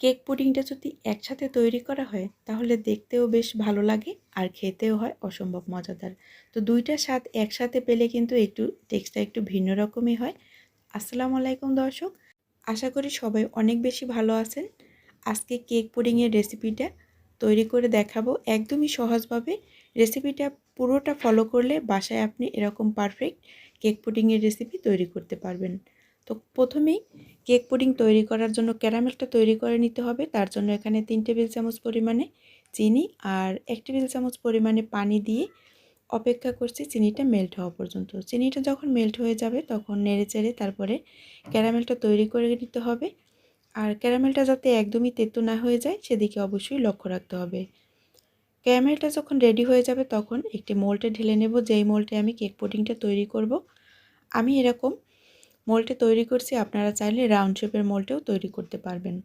Cake পুডিংটা যদি একসাথে তৈরি করা হয় তাহলে দেখতেও বেশ ভালো লাগে আর খেতেও হয় অসম্ভব মজাদার। তো দুইটা স্বাদ একসাথে পেলে কিন্তু টেস্টটা একটু ভিন্ন রকমই হয়। আসসালামু আলাইকুম দর্শক, আশা করি সবাই অনেক বেশি ভালো আছেন। আজকে কেক পুডিংয়ের রেসিপিটা তৈরি করে দেখাবো একদমই সহজভাবে। রেসিপিটা পুরোটা ফলো করলে বাসায় আপনি এরকম পারফেক্ট কেক পুডিংয়ের রেসিপি তৈরি করতে পারবেন। তো প্রথমেই কেক পুডিং তৈরি করার জন্য ক্যারামেলটা তৈরি করে নিতে হবে। তার জন্য এখানে 3 টেবিল চামচ পরিমাণে চিনি আর 1 টেবিল চামচ পরিমাণে পানি দিয়ে অপেক্ষা করছি চিনিটা মেল্ট হওয়া পর্যন্ত। চিনিটা যখন মেল্ট হয়ে যাবে তখন নেড়েচেড়ে তারপরে ক্যারামেলটা তৈরি করে নিতে হবে। আর ক্যারামেলটা যাতে একদমই তেতো না হয়ে যায় সেদিকে অবশ্যই লক্ষ্য রাখতে হবে। ক্যারামেলটা যখন রেডি হয়ে যাবে তখন একটি মোল্ডে ঢেলে নেব, যেই মোল্ডে আমি কেক পুডিংটা তৈরি করব। আমি এরকম মোল্ডে তৈরি করছি, আপনারা চাইলে রাউন্ড শেপের মোল্ডেও তৈরি করতে পারবেন।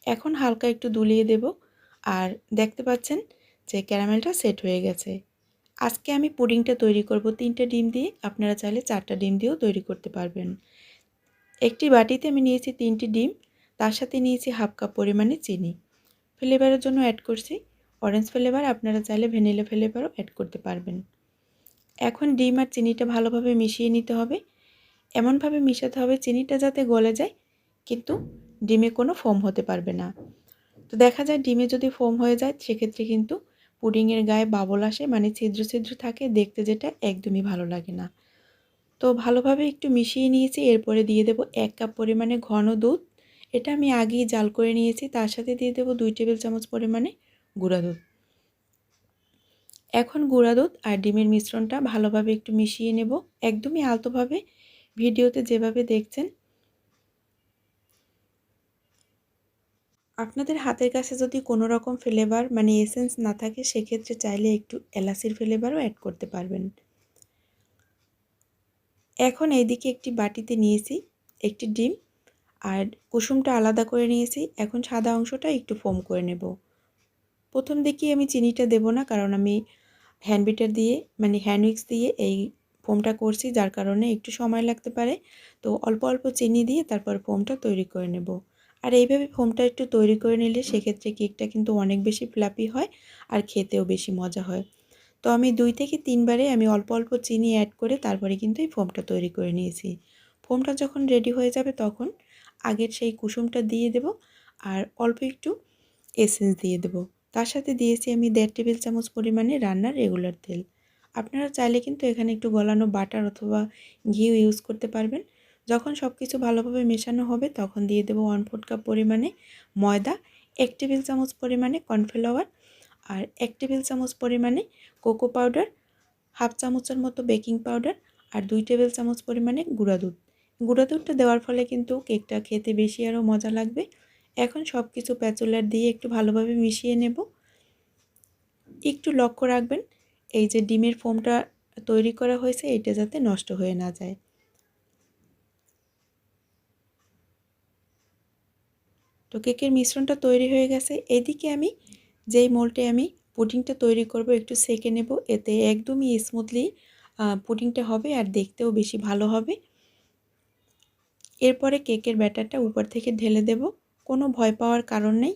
এখন হালকা একটু দুলিয়ে দেব আর দেখতে পাচ্ছেন যে ক্যারামেলটা সেট হয়ে গেছে। আজকে আমি পুডিংটা তৈরি করব 3টে ডিম দিয়ে, আপনারা চাইলে 4টা ডিম দিয়েও তৈরি করতে পারবেন। একটি বাটিতে আমি নিয়েছি 3টি ডিম, তার সাথে নিয়েছি হাফ কাপ পরিমাণে চিনি। ফ্লেভারের জন্য অ্যাড করছি অরেঞ্জ ফ্লেভার, আপনারা চাইলে ভ্যানিলা ফ্লেভারও অ্যাড করতে পারবেন। এখন ডিম আর চিনিটা ভালোভাবে মিশিয়ে নিতে হবে। এমনভাবে মিশাতে হবে চিনিটা যাতে গলে যায় কিন্তু ডিমে কোনো ফোম হতে পারবে না। তো দেখা যায় ডিমে যদি ফোম হয়ে যায় সেক্ষেত্রে কিন্তু পুডিংয়ের গায়ে বাবল আসে, মানে ছিদ্র ছিদ্র থাকে, দেখতে যেটা একদমই ভালো লাগে না। তো ভালোভাবে একটু মিশিয়ে নিয়েছি। এরপরে দিয়ে দেব 1 কাপ পরিমাণে ঘন দুধ। এটা আমি আগেই জাল করে নিয়েছি। তার সাথে দিয়ে দেব 2 টেবিল চামচ পরিমাণে গুঁড়া দুধ। এখন গুঁড়া দুধ আর ডিমের মিশ্রণটা ভালোভাবে একটু মিশিয়ে নেব, একদমই আলতোভাবে, ভিডিওতে যেভাবে দেখছেন। আপনাদের হাতের কাছে যদি কোনো রকম ফ্লেভার মানে এসেন্স না থাকে সেক্ষেত্রে চাইলে একটু এলাচির ফ্লেভারও অ্যাড করতে পারবেন। এখন এইদিকে একটি বাটিতে নিয়েছি একটি ডিম আর কুসুমটা আলাদা করে নিয়েছি। এখন সাদা অংশটা একটু ফোম করে নেব। প্রথম দিকেই আমি চিনিটা দেব না, কারণ আমি হ্যান্ড বিটার দিয়ে মানে হ্যান্ড উইক্স দিয়ে এই ফোমটা করছি, যার কারণে একটু সময় লাগতে পারে। তো অল্প অল্প চিনি দিয়ে তারপর ফোমটা তৈরি করে নেব। আর এইভাবে ফোমটা একটু তৈরি করে নিলে সেক্ষেত্রে কেকটা কিন্তু অনেক বেশি ফ্লাফি হয় আর খেতেও বেশি মজা হয়। তো আমি 2 থেকে 3 বারে আমি অল্প অল্প চিনি অ্যাড করে তারপরে কিন্তু এই ফোমটা তৈরি করে নিয়েছি। ফোমটা যখন রেডি হয়ে যাবে তখন আগের সেই কুসুমটা দিয়ে দেব আর অল্প একটু এসেন্স দিয়ে দেব। তার সাথে দিয়েছি আমি 1.5 টেবিল চামচ পরিমাণে রান্নার রেগুলার তেল। আপনারা চাইলে কিন্তু এখানে একটু গলানো বাটার অথবা ঘিও ইউজ করতে পারবেন। যখন সব কিছু ভালোভাবে মেশানো হবে তখন দিয়ে দেব 1/4 কাপ পরিমাণে ময়দা, 1 টেবিল চামচ পরিমাণে কর্নফ্লাওয়ার আর 1 টেবিল চামচ পরিমাণে কোকো পাউডার, হাফ চামচের মতো বেকিং পাউডার আর 2 টেবিল চামচ পরিমাণে গুঁড়া দুধ। গুঁড়া দুধটা দেওয়ার ফলে কিন্তু কেকটা খেতে বেশি আরও মজা লাগবে। এখন সব কিছু প্যাচুলার দিয়ে একটু ভালোভাবে মিশিয়ে নেব। একটু লক্ষ্য রাখবেন এই যে ডিমের ফোমটা তৈরি করা হয়েছে এটা যাতে নষ্ট হয়ে না যায়। তো কেকের মিশ্রণটা তৈরি হয়ে গেছে। এদিকে আমি যেই মোল্ডে আমি পুডিংটা তৈরি করব একটু সেঁকে নেব, এতে একদমই স্মুথলি পুডিংটা হবে আর দেখতেও বেশি ভালো হবে। এরপরে কেকের ব্যাটারটা উপর থেকে ঢেলে দেব। কোনো ভয় পাওয়ার কারণ নেই।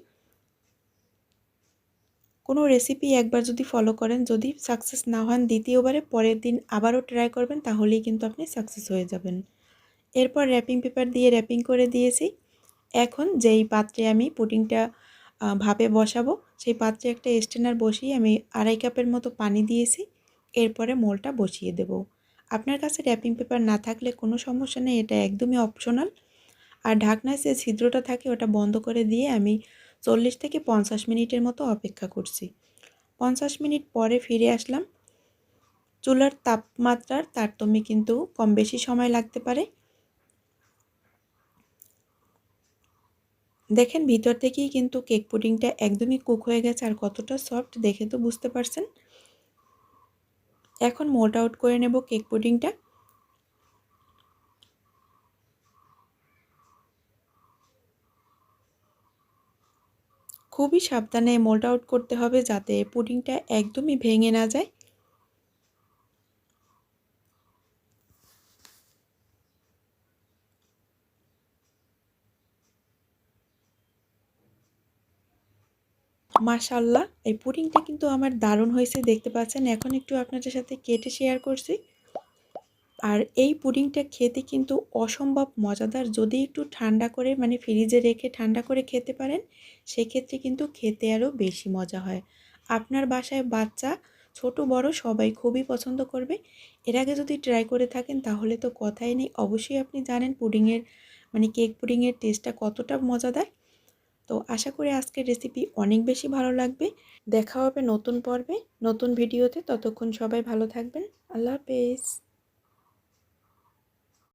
কোনো রেসিপি একবার যদি ফলো করেন, যদি সাকসেস না হন দ্বিতীয়বারে পরের দিন আবারও ট্রাই করবেন, তাহলেই কিন্তু আপনি সাকসেস হয়ে যাবেন। এরপর র্যাপিং পেপার দিয়ে র্যাপিং করে দিয়েছি। এখন যেই পাত্রে আমি পুডিংটা ভাপে বসাবো সেই পাত্রে একটা স্ট্রেনার বসিয়ে আমি 2.5 কাপের মতো পানি দিয়েছি। এরপরে মোলটা বসিয়ে দেব। আপনার কাছে র্যাপিং পেপার না থাকলে কোনো সমস্যা নেই, এটা একদমই অপশনাল। আর ঢাকনায় যে ছিদ্রটা থাকে ওটা বন্ধ করে দিয়ে আমি 40 থেকে 50 মিনিটের মতো অপেক্ষা করছি। 50 মিনিট পরে ফিরে আসলাম। চুলার তাপমাত্রার তারতম্যে কিন্তু কম বেশি সময় লাগতে পারে। দেখেন ভিতর থেকেই কিন্তু কেক পুডিংটা একদমই কুক হয়ে গেছে আর কতটা সফট দেখে তো বুঝতে পারছেন। এখন মোল্ড আউট করে নেব কেক পুডিংটা। খুবই সাবধানে মোল্ড আউট করতে হবে যাতে পুডিংটা একদমই ভেঙে না যায়। মাশাআল্লাহ, এই পুডিংটা কিন্তু আমার দারুণ হয়েছে, দেখতে পাচ্ছেন। এখন একটু আপনাদের সাথে কেটে শেয়ার করছি। আর এই পুডিংটা খেতে কিন্তু অসম্ভব মজাদার। যদি একটু ঠান্ডা করে মানে ফ্রিজে রেখে ঠান্ডা করে খেতে পারেন, সেক্ষেত্রে কিন্তু খেতে আরও বেশি মজা হয়। আপনার বাসায় বাচ্চা ছোট বড় সবাই খুবই পছন্দ করবে। এর আগে যদি ট্রাই করে থাকেন তাহলে তো কথাই নেই। অবশ্যই আপনি জানেন পুডিংয়ের মানে কেক পুডিংয়ের টেস্টটা কতটা মজাদার। তো আশা করি আজকের রেসিপি অনেক বেশি ভালো লাগবে। দেখা হবে নতুন পর্বে, নতুন ভিডিওতে। ততক্ষণ সবাই ভালো থাকবেন। আল্লাহ হাফেজ।